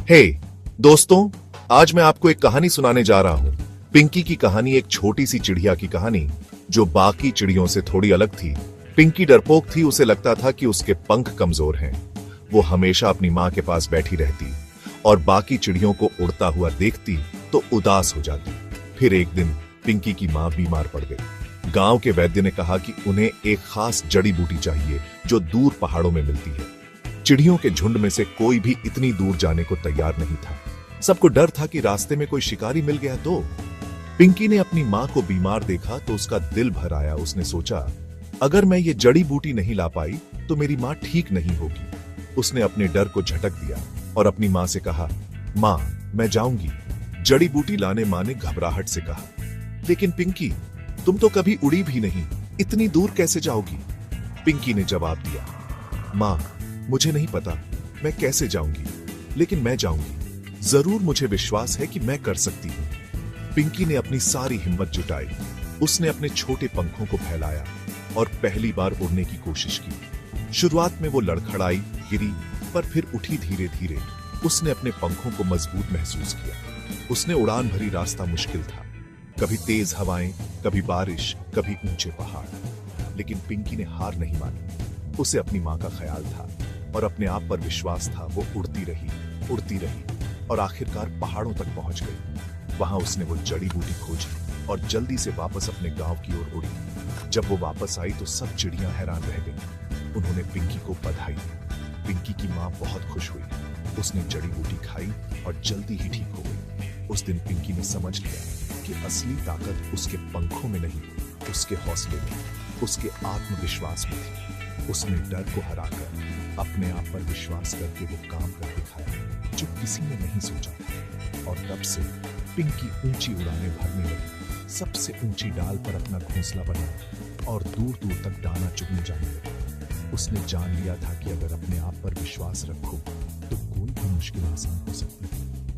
हे दोस्तों, आज मैं आपको एक कहानी सुनाने जा रहा हूं। पिंकी की कहानी एक छोटी सी चिड़िया की कहानी जो बाकी चिड़ियों से थोड़ी अलग थी। पिंकी डरपोक थी, उसे लगता था कि उसके पंख कमजोर हैं। वो हमेशा अपनी माँ के पास बैठी रहती और बाकी चिड़ियों को उड़ता हुआ देखती तो उदास हो जाती। फिर एक दिन पिंकी की माँ बीमार पड़ गई। गांव के वैद्य ने कहा कि उन्हें एक खास जड़ी बूटी चाहिए जो दूर पहाड़ों में मिलती है। चिड़ियों के झुंड में से कोई भी इतनी दूर जाने को तैयार नहीं था। सबको डर था कि रास्ते में कोई शिकारी मिल गया तो। पिंकी ने अपनी माँ को बीमार देखा तो उसका दिल भर आया। उसने सोचा, अगर मैं ये जड़ी बूटी नहीं ला पाई तो मेरी माँ ठीक नहीं होगी। उसने अपने डर को झटक दिया और अपनी माँ से कहा, माँ मैं जाऊंगी। जड़ी बूटी लाने माँ ने घबराहट से कहा, लेकिन पिंकी तुम तो कभी उड़ी भी नहीं, इतनी दूर कैसे जाओगी? पिंकी ने जवाब दिया, माँ मुझे नहीं पता मैं कैसे जाऊंगी, लेकिन मैं जाऊंगी। जरूर मुझे विश्वास है कि मैं कर सकती हूँ। पिंकी ने अपनी सारी हिम्मत जुटाई। उसने अपने छोटे पंखों को फैलाया और पहली बार उड़ने की कोशिश की। शुरुआत में वो लड़खड़ाई, गिरी, पर फिर उठी धीरे धीरे। उसने अपने पंखों को मजबूत महसूस किया। उसने उड़ान भरी रास्ता मुश्किल था, कभी तेज हवाएं, कभी बारिश, कभी ऊंचे पहाड़। लेकिन पिंकी ने हार नहीं मानी। उसे अपनी माँ का ख्याल था और अपने आप पर विश्वास था। वो उड़ती रही और आखिरकार पहाड़ों तक पहुंच गई। वहां उसने वो जड़ी बूटी खोजी और जल्दी से वापस अपने गांव की ओर उड़ी। जब वो वापस आई तो सब चिड़ियां हैरान रह गईं। उन्होंने पिंकी को बधाई दी। पिंकी की माँ बहुत खुश हुई। उसने जड़ी बूटी खाई और जल्दी ही ठीक हो गई। उस दिन पिंकी ने समझ लिया कि असली ताकत उसके पंखों में नहीं, उसके हौसले में, उसके आत्मविश्वास में थी। उसने डर को हराकर अपने आप पर विश्वास करके वो काम कर दिखाया जो किसी ने नहीं सोचा था। और तब से पिंकी ऊंची उड़ानें भरने लगी, सबसे ऊंची डाल पर अपना घोंसला बनाया और दूर दूर तक दाना चुगने जाने लगी। उसने जान लिया था कि अगर अपने आप पर विश्वास रखो तो कोई भी मुश्किल आसान हो सकती है।